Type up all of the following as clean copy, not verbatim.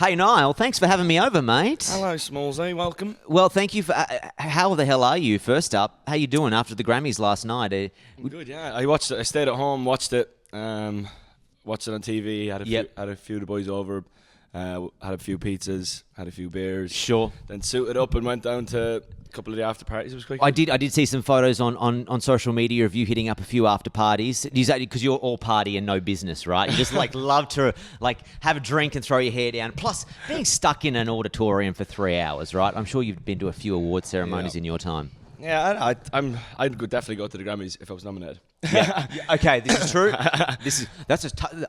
Hey, Niall, thanks for having me over, mate. Hello, Smallzy. Welcome. Well, thank you for... how the hell are you, first up? How you doing after the Grammys last night? I'm good, yeah. I watched it. I stayed at home, watched it. Watched it on TV. Had a few of the boys over. Had a few pizzas. Had a few beers. Sure. Then suited up and went down to a couple of the after parties. It was quite I good. did see some photos on social media of you hitting up a few after parties. Because you're all party and no business, right? You just love to have a drink and throw your hair down. Plus, being stuck in an auditorium for 3 hours, right? I'm sure you've been to a few award ceremonies in your time. Yeah, I'd definitely go to the Grammys if I was nominated. Yeah. Okay, this is true.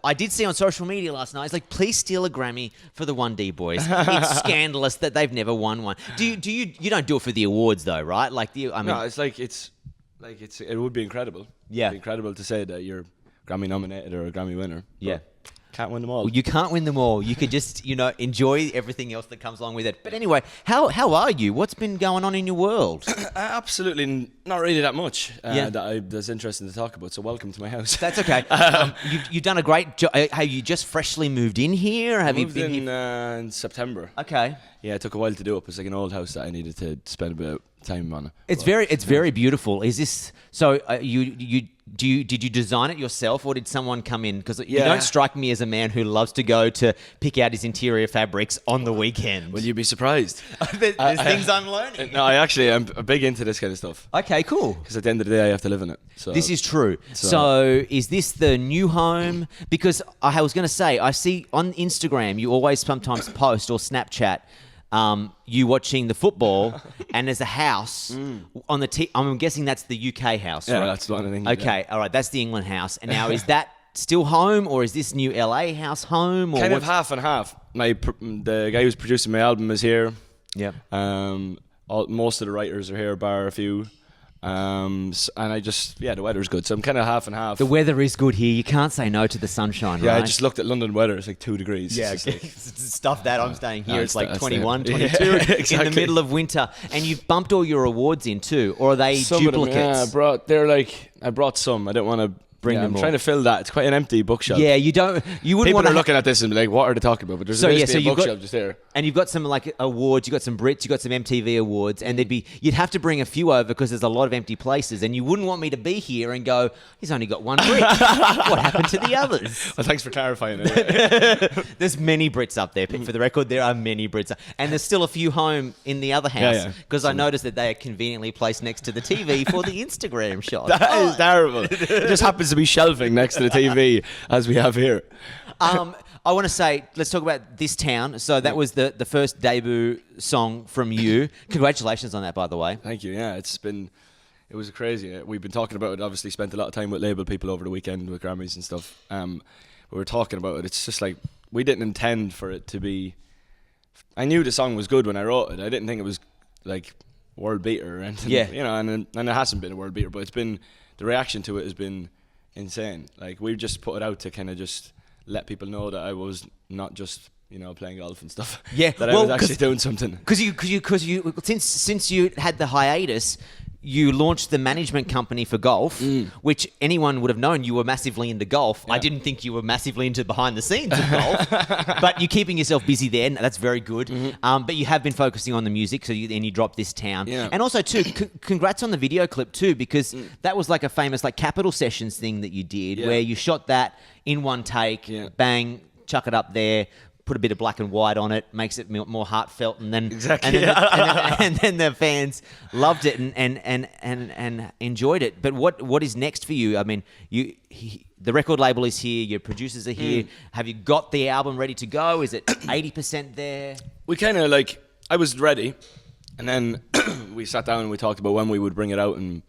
I did see on social media last night. It's like, please steal a Grammy for the 1D boys. It's scandalous that they've never won one. You don't do it for the awards though, right? No, it would be incredible. Yeah, it'd be incredible to say that you're Grammy nominated or a Grammy winner. Yeah. Can't win them all. Well, you can't win them all. You could just, enjoy everything else that comes along with it. But anyway, how are you? What's been going on in your world? Absolutely not really that much that's interesting to talk about. So welcome to my house. That's okay. You've done a great job. Have you just freshly moved in here? Or have moved you been in here? In September. Okay. Yeah, it took a while to do it. It's like an old house that I needed to spend a bit of time on. It's very beautiful. Is this so? Did you design it yourself, or did someone come in? Because you don't strike me as a man who loves to go to pick out his interior fabrics on the weekend. Well, you'd be surprised. There's things I'm learning. No, I'm big into this kind of stuff. Okay, cool. Because at the end of the day, I have to live in it. So this is true. So is this the new home? Because I was going to say, I see on Instagram you always sometimes post or Snapchat you watching the football, and there's a house on the I'm guessing that's the UK house, right? Yeah, that's one of the things. Okay, all right, that's the England house. And now is that still home, or is this new LA house home? Or kind of half and half. The guy who's producing my album is here. Yeah. Most of the writers are here, bar a few. And the weather's good, so I'm kind of half and half. The weather is good here. You can't say no to the sunshine, right? Yeah, I just looked at London weather. It's like 2 degrees. Yeah, stuff that. I'm staying here. It's like 21, 22 exactly. in the middle of winter. And you've bumped all your awards in too, or are they some duplicates? Of them, I brought some. I don't want to bring them. I'm trying to fill that. It's quite an empty bookshelf. Yeah, you wouldn't People want to are looking at this and be like, what are they talking about? But there's a bookshelf just there. And you've got some awards, you've got some Brits, you've got some MTV awards, and you'd have to bring a few over because there's a lot of empty places, and you wouldn't want me to be here and go, he's only got one Brit. What happened to the others? Well, thanks for clarifying it. There's many Brits up there. For the record, there are many Brits. And there's still a few home in the other house because I noticed that they are conveniently placed next to the TV for the Instagram shot. That is terrible. It just happens to be shelving next to the TV as we have here. I want to say, let's talk about This Town. So that was the first debut song from you. Congratulations on that, by the way. Thank you. Yeah, it was crazy. We've been talking about it. Obviously, spent a lot of time with label people over the weekend with Grammys and stuff. We were talking about it. It's just like we didn't intend for it to be. I knew the song was good when I wrote it. I didn't think it was like world beater or anything. Yeah. And it hasn't been a world beater, but the reaction to it has been insane. Like we've just put it out to kind of just let people know that I was not just playing golf and stuff. Yeah, that I was actually doing something. Because you since you had the hiatus, you launched the management company for golf, which anyone would have known you were massively into golf. Yeah. I didn't think you were massively into behind the scenes of golf, but you're keeping yourself busy there, and that's very good. Mm-hmm. But you have been focusing on the music, so you dropped This Town. Yeah. And also, too, congrats on the video clip, too, because that was like a famous Capitol Sessions thing that you did, where you shot that in one take, bang, chuck it up there, put a bit of black and white on it, makes it more heartfelt, and then and then the fans loved it and enjoyed it. But what is next for you? I mean, the record label is here, your producers are here. Have you got the album ready to go? Is it 80% there? We kind of I was ready, and then we sat down and we talked about when we would bring it out and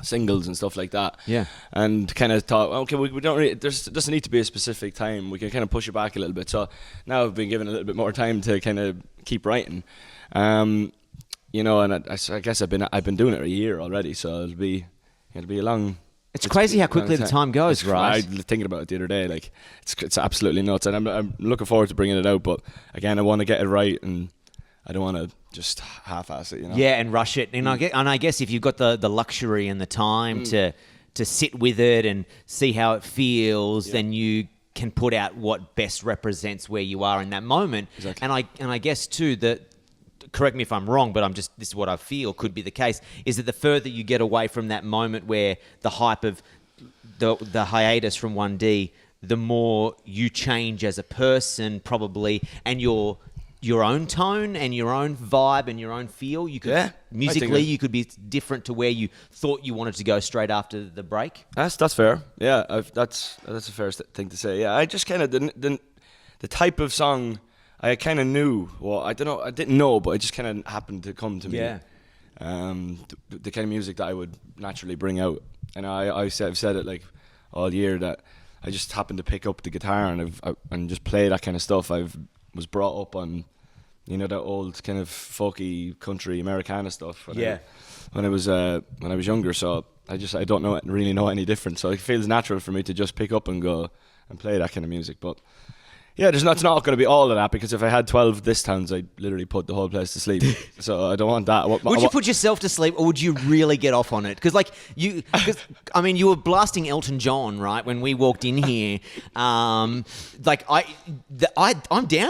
singles and stuff like that. Yeah. And kind of thought, okay, we don't really, there doesn't need to be a specific time. We can kind of push it back a little bit. So now I've been given a little bit more time to kind of keep writing. And I guess I've been doing it a year already. So it'll be a long. It's crazy how quickly the time goes, right? I was thinking about it the other day. Like it's absolutely nuts, and I'm looking forward to bringing it out. But again, I want to get it right, and I don't want to just half-ass it, Yeah, and rush it. And I guess if you've got the luxury and the time to sit with it and see how it feels, then you can put out what best represents where you are in that moment. Exactly. And I guess too that, correct me if I'm wrong, but this is what I feel could be the case, is that the further you get away from that moment where the hype of the hiatus from 1D, the more you change as a person probably, and your own tone and your own vibe and your own feel. You could musically you could be different to where you thought you wanted to go straight after the break. That's fair. Yeah, that's a fair thing to say. Yeah, I just kind of the type of song I kind of knew. Well, I don't know. I didn't know, but it just kind of happened to come to me. Yeah. The kind of music that I would naturally bring out, and I've said it like all year that I just happened to pick up the guitar and just play that kind of stuff. I was brought up on, you know, that old kind of folky country Americana stuff. When I was younger, so I don't really know any different. So it feels natural for me to just pick up and go and play that kind of music. But yeah, it's not going to be all of that, because if I had 12 this towns, I'd literally put the whole place to sleep. So I don't want that. Would you put yourself to sleep, or would you really get off on it? Because you were blasting Elton John, right, when we walked in here. I'm down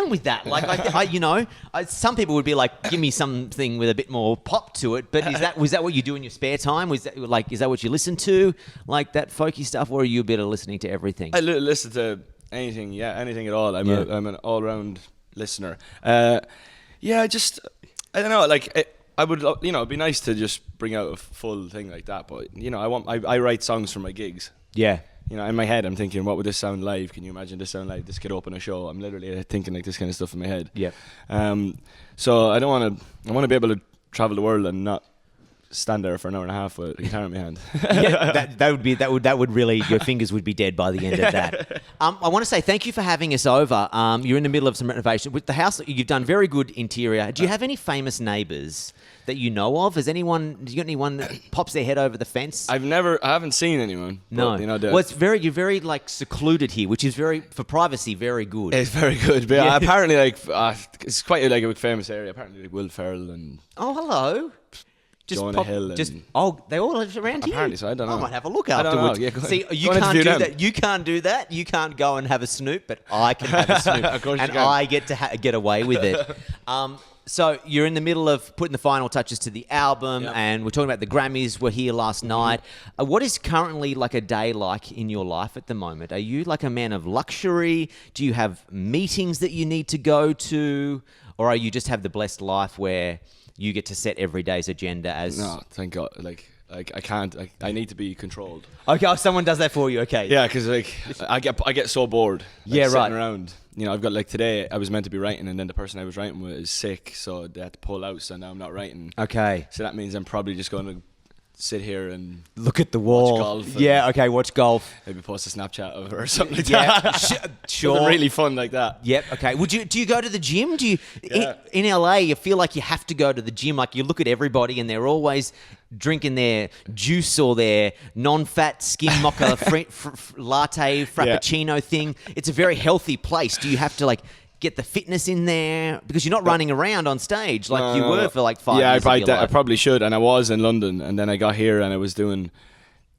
with that. Some people would be like, give me something with a bit more pop to it. But was that what you do in your spare time? Is that what you listen to, like that folky stuff, or are you a bit of listening to everything? I listen to anything at all. I'm an all-round listener. I don't know. I would, it'd be nice to just bring out a full thing like that. But I write songs for my gigs. Yeah. In my head, I'm thinking, what would this sound live? Can you imagine this sound live? This could open a show. I'm literally thinking like this kind of stuff in my head. Yeah. So I want to be able to travel the world and not stand there for an hour and a half with a guitar in my hand. Yeah, that would really, your fingers would be dead by the end of that. I want to say thank you for having us over. You're in the middle of some renovation with the house. You've done very good interior. Do you have any famous neighbours that you know of? Do you got anyone that pops their head over the fence? I haven't seen anyone. No. But, well, you're very secluded here, which is for privacy, very good. It's very good. But apparently, it's quite a big famous area. Apparently, Will Ferrell and hello. Jonah Hill. They all live around here? Apparently so, I don't know. I might have a look afterwards. Yeah, see, you can't do that. You can't do that. You can't go and have a snoop, but I can have a snoop. Of course and you can. I get to get away with it. So you're in the middle of putting the final touches to the album, and we're talking about the Grammys were here last night. What is currently a day like in your life at the moment? Are you a man of luxury? Do you have meetings that you need to go to? Or are you just have the blessed life where you get to set every day's agenda as... No, thank God. I can't. I need to be controlled. Okay, someone does that for you. Okay. Yeah, because I get so bored. Yeah, right. Sitting around. I've got today I was meant to be writing, and then the person I was writing with is sick, so they had to pull out. So now I'm not writing. Okay. So that means I'm probably just going to sit here and look at the wall. Watch golf. Yeah. Okay. Watch golf. Maybe post a Snapchat of her or something like that. Sure. Something really fun like that. Yep. Okay. Do you go to the gym? In LA? You feel like you have to go to the gym. You look at everybody, and they're always drinking their juice or their non-fat skim mocha latte frappuccino thing. It's a very healthy place. Do you have to get the fitness in there, because you're not running around on stage like you were for 5 years of your life? I probably should, and I was in London, and then I got here and I was doing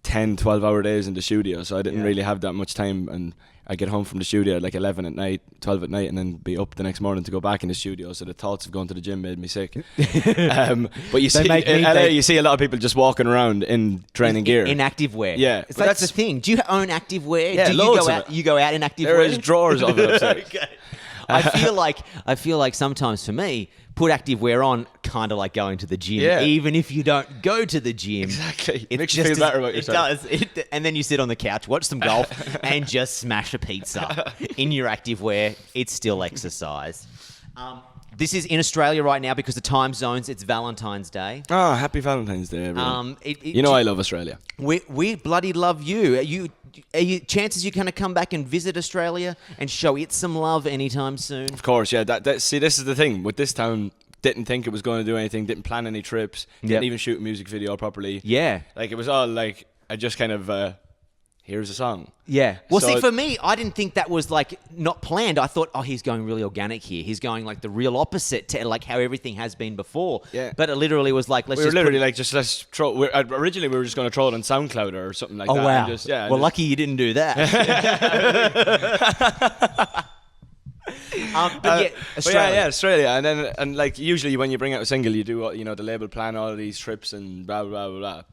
10, 12-hour days in the studio, so I didn't really have that much time, and I get home from the studio at 11 at night, 12 at night, and then be up the next morning to go back in the studio, so the thoughts of going to the gym made me sick. But you see in LA, you see a lot of people just walking around in training gear. In active wear. Yeah. That's the thing. Do you own active wear? Yeah, You go out in active wear? There is drawers of it upstairs. Okay. I feel like sometimes for me, put active wear on, kind of like going to the gym, even if you don't go to the gym. Exactly. It makes you feel better about yourself. It does. And then you sit on the couch, watch some golf, and just smash a pizza in your active wear. It's still exercise. This is in Australia right now because the time zones, it's Valentine's Day. Oh, happy Valentine's Day, everyone. I love Australia. We bloody love you. Are you chances you're going to come back and visit Australia and show it some love anytime soon? Of course, yeah. See, this is the thing with this town. Didn't think it was going to do anything. Didn't plan any trips. Didn't even shoot a music video properly. Yeah. It was all I just kind of here's a song. Yeah. Well, So- see, for me, I didn't think that was like not planned. I thought, oh, he's going really organic here. He's going like the real opposite to like how everything has been before. Yeah. But it literally was like, let's We were just literally put- like, just let's throw. Originally, we were just going to throw it on SoundCloud or something like Oh that. wow! And just, yeah. Well, lucky you didn't do that. But Australia. Yeah, Australia. And like usually when you bring out a single, you do the label plan all of these trips and blah blah blah blah.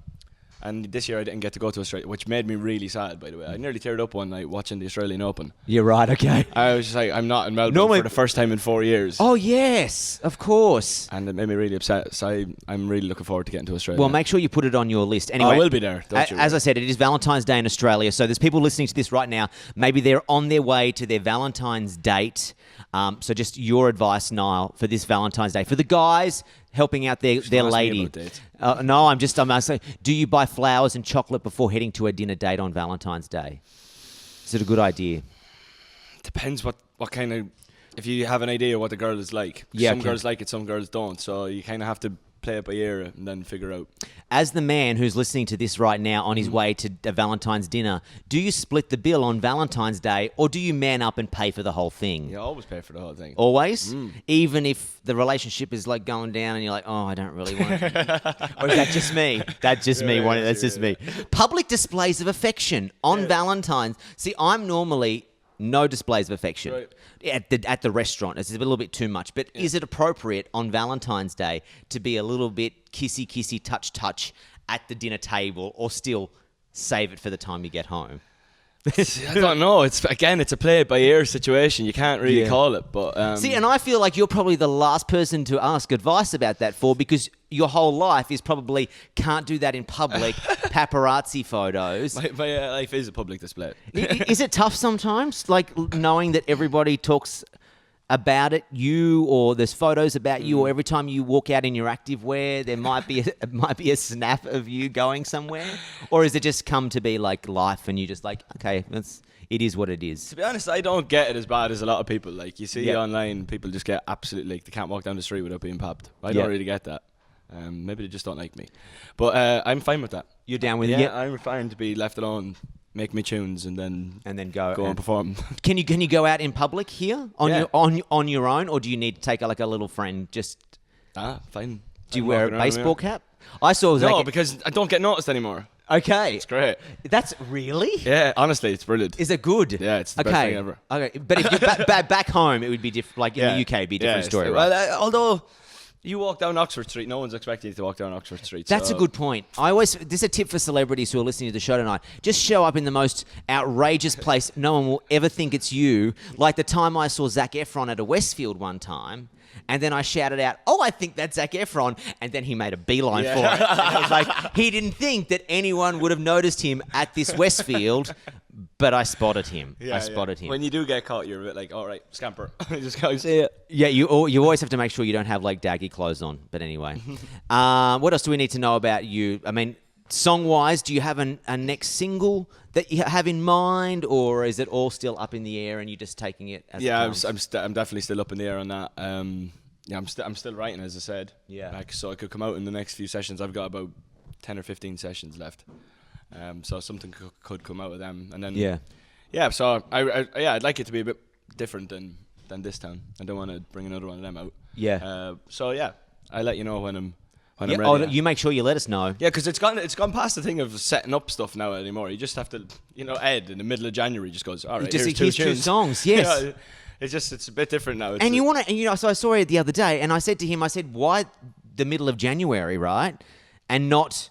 And this year I didn't get to go to Australia, which made me really sad. By the way, I nearly teared up one night watching the Australian Open. You're right. Okay. I was just like, I'm not in Melbourne Normally- for the first time in 4 years. Oh yes, of course. And it made me really upset. So I'm really looking forward to getting to Australia. Well, make sure you put it on your list. Anyway, I will be there. Don't you as worry. I said, it is Valentine's Day in Australia, so there's people listening to this right now. Maybe they're on their way to their Valentine's date. So just your advice, Niall, for this Valentine's Day for the guys helping out their ask me lady. about dates. No, I'm asking. Do you buy flowers and chocolate before heading to a dinner date on Valentine's Day? Is it a good idea? Depends what kind of. If you have an idea what the girl is like. Yeah, Some okay. girls like it, some girls don't. So you kind of have to play it by ear and then figure out. As the man who's listening to this right now on his way to a Valentine's dinner, do you split the bill on Valentine's Day or do you man up and pay for the whole thing? You always pay for the whole thing. Always? Even if the relationship is like going down and you're like, oh, I don't really want it. Or is that just me? That's just me. That's just me. Public displays of affection on Valentine's. See, I'm normally no displays of affection. Right. At the restaurant. It's a little bit too much. But is it appropriate on Valentine's Day to be a little bit kissy, touch at the dinner table or still save it for the time you get home? I don't know. It's a play it by ear situation. You can't really Yeah. call it, but See, and I feel like you're probably the last person to ask advice about that for because your whole life is probably can't do that in public, paparazzi photos. my life is a public display. Is it tough sometimes, like knowing that everybody talks about it, you, or there's photos about you, or every time you walk out in your activewear, there might be a snap of you going somewhere, or is it just come to be like life, and you just like, okay, it is what it is. To be honest, I don't get it as bad as a lot of people. Like you see Yeah. online, people just get absolutely like they can't walk down the street without being popped. I Yeah. don't really get that. Maybe they just don't like me, but I'm fine with that. You're down with Yeah, it, I'm fine to be left alone, make me tunes, and then go and perform. Can you go out in public here on Yeah. on your own, or do you need to take like a little friend? Just Fine. do you I'm wear a walking around, baseball yeah. cap? I saw No, because I don't get noticed anymore. okay, It's great. that's really. Yeah, honestly, it's brilliant. Is it good? Yeah, it's the best thing ever. Okay, but if you're back home, it would be different. Like in the UK, it'd be a different story, right? Well, although you walk down Oxford Street, no one's expecting you to walk down Oxford Street. That's so- a good point. This is a tip for celebrities who are listening to the show tonight. Just show up in the most outrageous place. No one will ever think it's you. Like the time I saw Zac Efron at a Westfield one time, and then I shouted out, "Oh, I think that's Zac Efron," and then he made a beeline for it. And I was like, he didn't think that anyone would have noticed him at this Westfield, but I spotted him. I spotted him. When you do get caught, you're a bit like, all right, scamper. Just go see it. Yeah, you always have to make sure you don't have like daggy clothes on. But anyway, what else do we need to know about you? I mean, song-wise, do you have a next single that you have in mind, or is it all still up in the air and you're just taking it as it comes? I'm definitely still up in the air on that. I'm still writing, as I said. Yeah. Like, so it could come out in the next few sessions. I've got about 10 or 15 sessions left. So something could come out of them, and then yeah. So I'd like it to be a bit different than this town. I don't want to bring another one of them out. Yeah. So yeah, I'll let you know when I'm Yeah, ready. you make sure you let us know. Yeah, because it's gone past the thing of setting up stuff now anymore. You just have to, Ed in the middle of January just goes, all right, Just here's two two tunes. songs, yes. It's a bit different now. And you want to, so I saw it the other day, and I said to him, why the middle of January, right, and not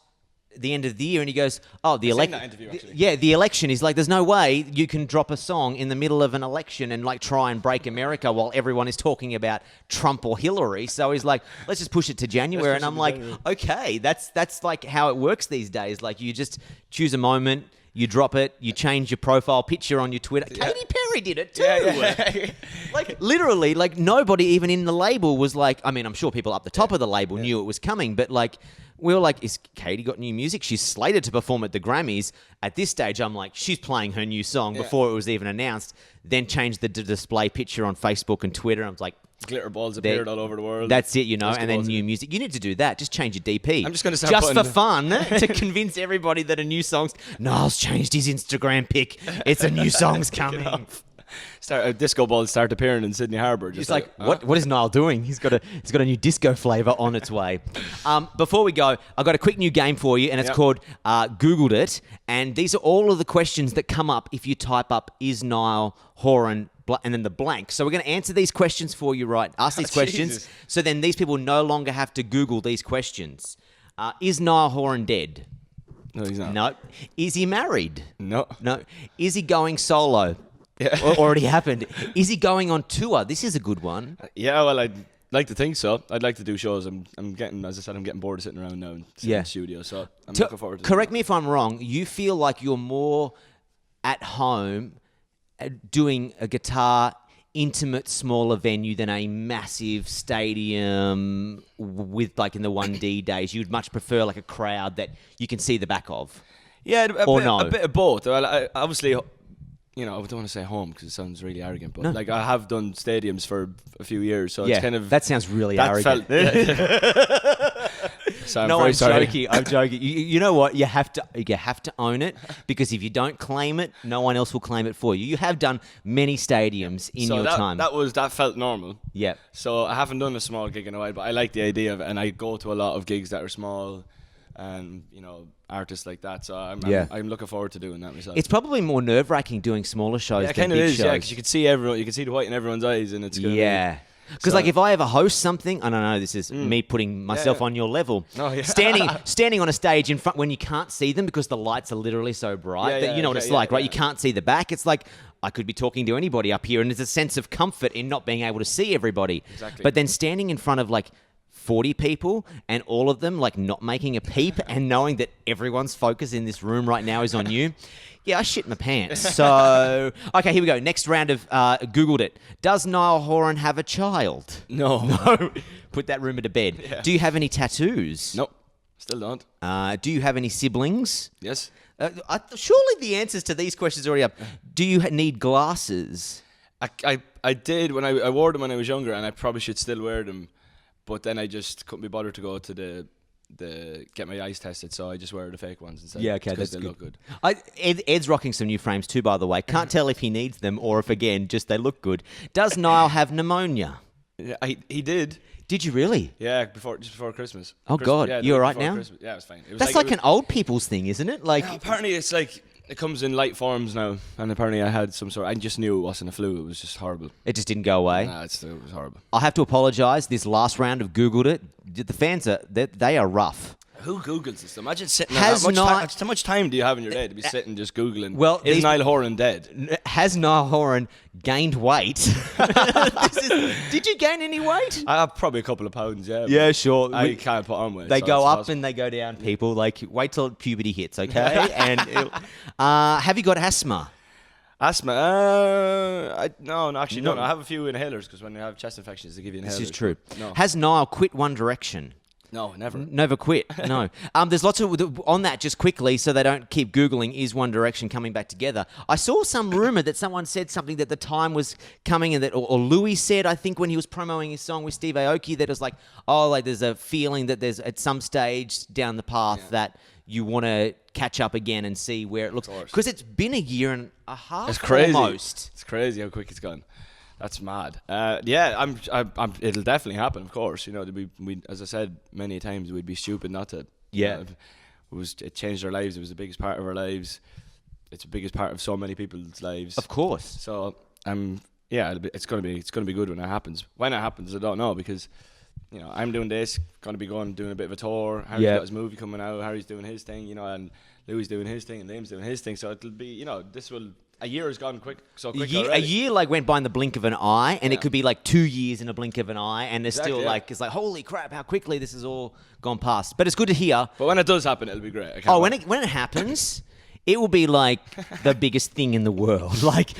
the end of the year? And he goes, oh, the election. that interview, actually. Yeah, the election. He's like, there's no way you can drop a song in the middle of an election and like try and break America while everyone is talking about Trump or Hillary. So he's like, let's just push it to January. And I'm like, okay, that's like how it works these days. Like you just choose a moment, you drop it, you change your profile picture on your Twitter. Yeah. Katy Perry did it too. Yeah. Like literally, like nobody even in the label was like, I mean, I'm sure people up the top of the label knew it was coming, but like We were like, is Katie got new music? She's slated to perform at the Grammys. At this stage, I'm like, she's playing her new song before it was even announced. Then changed the display picture on Facebook and Twitter. I was like, glitter balls appeared all over the world. That's it, and then new music. You need to do that. Just change your DP. I'm just going to start for fun to convince everybody that a new song's... Niall's changed his Instagram pic. It's a new song's coming. Disco balls start appearing in Sydney Harbour. Just like what is Niall doing? He's got a new disco flavour on its way. Before we go, I've got a quick new game for you, and it's called Googled It. And these are all of the questions that come up if you type up "Is Niall Horan?" and then the blank. So we're going to answer these questions for you, right? Ask these questions. Jesus. So then these people no longer have to Google these questions. Is Niall Horan dead? No, he's not. No. Is he married? No. No. Is he going solo? Yeah. Already happened. Is he going on tour? This is a good one. Yeah, well, I'd like to think so. I'd like to do shows. I'm getting, as I said, I'm getting bored of sitting around now and sitting in the studio. So I'm looking forward to correct me if I'm wrong. You feel like you're more at home doing a guitar intimate, smaller venue than a massive stadium with like in the 1D days. You'd much prefer like a crowd that you can see the back of. Yeah, a bit of both. Well, I obviously, I don't want to say home because it sounds really arrogant, but like I have done stadiums for a few years, so it's kind of that sounds really arrogant. So I'm joking. I'm joking. You know what? You have to own it, because if you don't claim it, no one else will claim it for you. You have done many stadiums in your time. That felt normal. Yeah. So I haven't done a small gig in a while, but I like the idea of it, and I go to a lot of gigs that are small, and artists like that. So I'm looking forward to doing that myself. It's probably more nerve-wracking doing smaller shows than kind of big is, shows. yeah, because you can see everyone, you can see the white in everyone's eyes, and it's good. Yeah. Because like if I ever host something, I don't know, this is me putting myself on your level. Oh, yeah. Standing on a stage in front when you can't see them because the lights are literally so bright that you know what it's like, right? You can't see the back. It's like I could be talking to anybody up here, and there's a sense of comfort in not being able to see everybody. Exactly. But then standing in front of like 40 people and all of them like not making a peep and knowing that everyone's focus in this room right now is on you. Yeah, I shit my pants. So, okay, here we go. Next round of Googled it. Does Niall Horan have a child? No. No. Put that rumor to bed. Yeah. Do you have any tattoos? Nope. Still don't. Do you have any siblings? Yes. Surely the answers to these questions are already up. Do you need glasses? I did when I wore them when I was younger, and I probably should still wear them. But then I just couldn't be bothered to go to the get my eyes tested, so I just wear the fake ones instead. Yeah, okay, because that's they good. look good. Ed's rocking some new frames too, by the way. Can't tell if he needs them or if, again, just they look good. Does Niall have pneumonia? Yeah, he did. Did you really? Yeah, just before Christmas. Oh, God. Yeah, you all right now? Christmas. Yeah, it was fine. It was That's like an old people's thing, isn't it? Like apparently it's like it comes in light forms now, and apparently I had some sort. I just knew it wasn't a flu. It was just horrible. It just didn't go away. Nah, it was horrible. I have to apologise. This last round of Googled it. The fans they are rough. Who Googles this? Imagine sitting there. How much time do you have in your day to be sitting just Googling, is Niall Horan dead? Has Niall Horan gained weight? Did you gain any weight? I have probably a couple of pounds, yeah. Yeah, sure. I can't put on weight. They go up and they go down, people. Like, wait till puberty hits, okay? And have you got asthma? Asthma? No, actually, no. I have a few inhalers because when you have chest infections, they give you inhalers. This is true. No. Has Niall quit One Direction? No, never. Never quit. No. There's lots of on that. Just quickly, so they don't keep googling. Is One Direction coming back together? I saw some rumor that someone said something that the time was coming, and that or Louis said, I think when he was promoting his song with Steve Aoki, that it was like, there's a feeling that there's at some stage down the path that you want to catch up again and see where it looks, because it's been a year and a half. It's crazy. Almost. It's crazy how quick it's gone. That's mad. Yeah, it'll definitely happen. Of course, we as I said many times, we'd be stupid not to. Yeah, it changed our lives. It was the biggest part of our lives. It's the biggest part of so many people's lives. Of course. So it's gonna be good when it happens. When it happens, I don't know, because I'm doing this, gonna be doing a bit of a tour. Harry's got his movie coming out. Harry's doing his thing, and Louis doing his thing, and Liam's doing his thing. So it'll be, a year has gone quick a year like went by in the blink of an eye, and it could be like 2 years in a blink of an eye, and there's still it's like, holy crap, how quickly this has all gone past. But it's good to hear. But when it does happen, it'll be great. When it happens, it will be like the biggest thing in the world. Like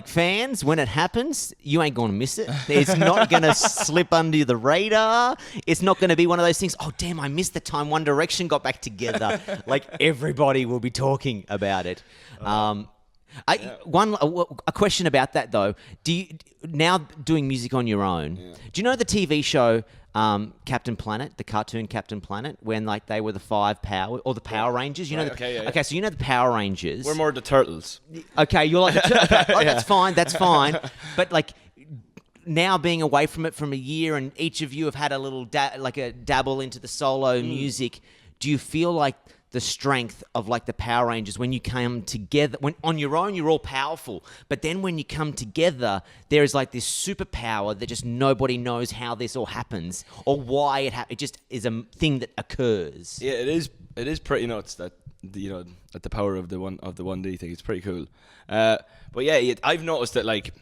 fans, when it happens, you ain't going to miss it. It's not going to slip under the radar. It's not going to be one of those things, oh, damn, I missed the time One Direction got back together. Like, everybody will be talking about it. A question about that, though. Now doing music on your own, do you know the TV show Captain Planet, the cartoon Captain Planet, when like they were the Power Rangers? You know, okay, so you know the Power Rangers. We're more the Turtles. Okay, you're like that's fine. But like now being away from it from a year, and each of you have had a little dabble into the solo music. Do you feel like the strength of like the Power Rangers when you come together? When on your own you're all powerful, but then when you come together, there is like this superpower that just nobody knows how this all happens or why it happens. It just is a thing that occurs. Yeah, it is. It is pretty nuts that that the power of the 1D thing. It's pretty cool. But yeah, I've noticed that like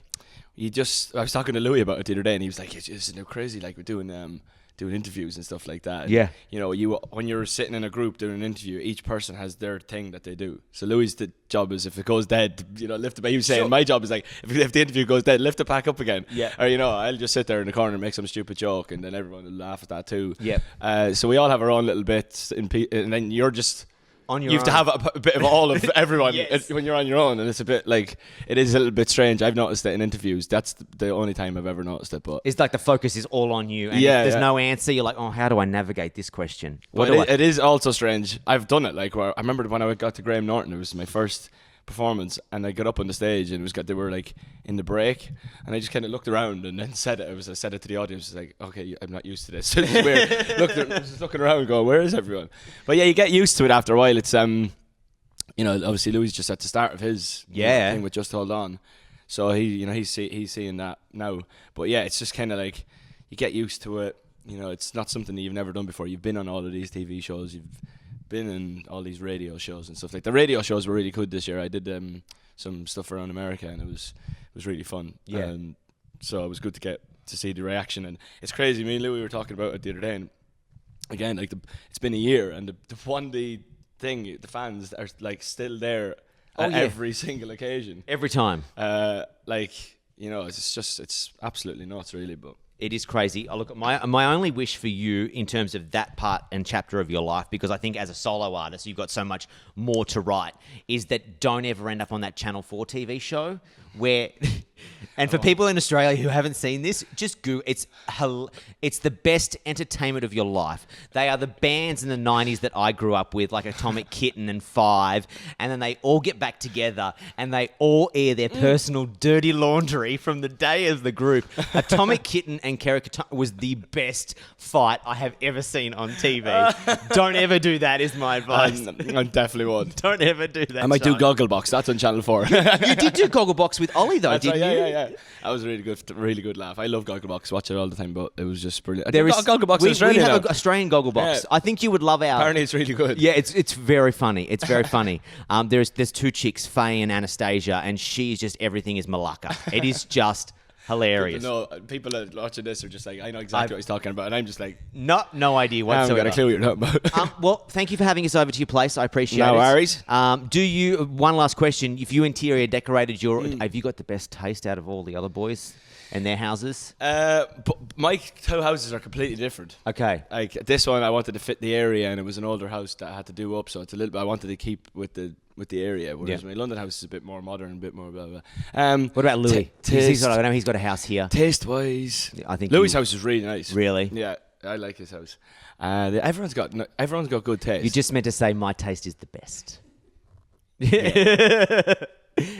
I was talking to Louis about it the other day, and he was like, "Isn't it crazy? Like we're doing interviews and stuff like that." Yeah. When you're sitting in a group doing an interview, each person has their thing that they do. So Louis' job is if it goes dead, lift it back. He was saying my job is like if the interview goes dead, lift it back up again. Yeah. Or I'll just sit there in the corner and make some stupid joke, and then everyone will laugh at that too. Yeah. So we all have our own little bits, and then you're just. On your you have own. To have a bit of all of everyone Yes. when you're on your own, and it's a bit like it is a little bit strange. I've noticed that in interviews. That's the only time I've ever noticed it. But it's like the focus is all on you, and if there's no answer, you're like, oh, how do I navigate this question? It is also strange. I've done it. Like where I remember when I got to Graham Norton, it was my first performance, and I got up on the stage, and they were like in the break, and I just kind of looked around and then said it. I said it to the audience, like, okay, I'm not used to this. It's weird. I was just looking around, going, where is everyone? But yeah, you get used to it after a while. It's obviously Louis just at the start of his thing with Just Hold On, so he's seeing that now. But yeah, it's just kind of like you get used to it. It's not something that you've never done before. You've been on all of these TV shows. You've been in all these radio shows and stuff. Like the radio shows were really good this year. I did some stuff around America, and it was really fun. Yeah. So it was good to get to see the reaction, and it's crazy. Me and Louis were talking about it the other day, and again, like it's been a year, and the 1D thing, the fans are like still there at every single occasion, every time. It's absolutely nuts, really. But it is crazy. Look, my only wish for you in terms of that part and chapter of your life, because I think as a solo artist you've got so much more to write, is that don't ever end up on that Channel 4 TV show where and for people in Australia who haven't seen this, just Google. It's the best entertainment of your life. They are the bands in the 90s that I grew up with, like Atomic Kitten and Five, and then they all get back together and they all air their personal dirty laundry from the day of the group. Atomic Kitten and Kerikata was the best fight I have ever seen on TV. Don't ever do that, is my advice. I definitely won't. Don't ever do that. I might do Gogglebox. That's on Channel 4. You did do Gogglebox with Ollie, though, didn't you? Yeah. That was a really good laugh. I love Gogglebox. Watch it all the time, but it was just brilliant. There is Gogglebox in we Australia have now. an Australian Gogglebox. Yeah. I think you would love our. Apparently, it's really good. Yeah, it's very funny. It's very funny. There's two chicks, Faye and Anastasia, and she's just everything is Malacca. It is just hilarious. People watching this are just like, I know exactly what he's talking about, and I'm just like, no idea I haven't whatsoever. got a clue what you're talking about. Well, thank you for having us over to your place. I appreciate it. No worries. One last question. If you interior decorated have you got the best taste out of all the other boys and their houses? But my two houses are completely different. Okay. Like this one, I wanted to fit the area, and it was an older house that I had to do up, so it's a little bit. I wanted to keep with the area, whereas my London house is a bit more modern, a bit more blah blah. What about Louis? He's got a house here. Taste wise, I think Louis' house is really nice. Really? Yeah, I like his house. Everyone's got good taste. You just meant to say my taste is the best. Yeah.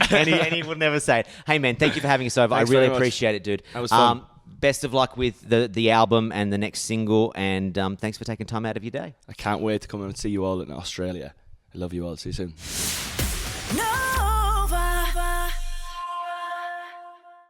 and he will never say it. Hey man, thank you for having us over. Thanks I really very much. appreciate it, dude. That was fun. Best of luck with the album and the next single, and thanks for taking time out of your day. I can't wait to come and see you all in Australia. I love you all. See you soon. No!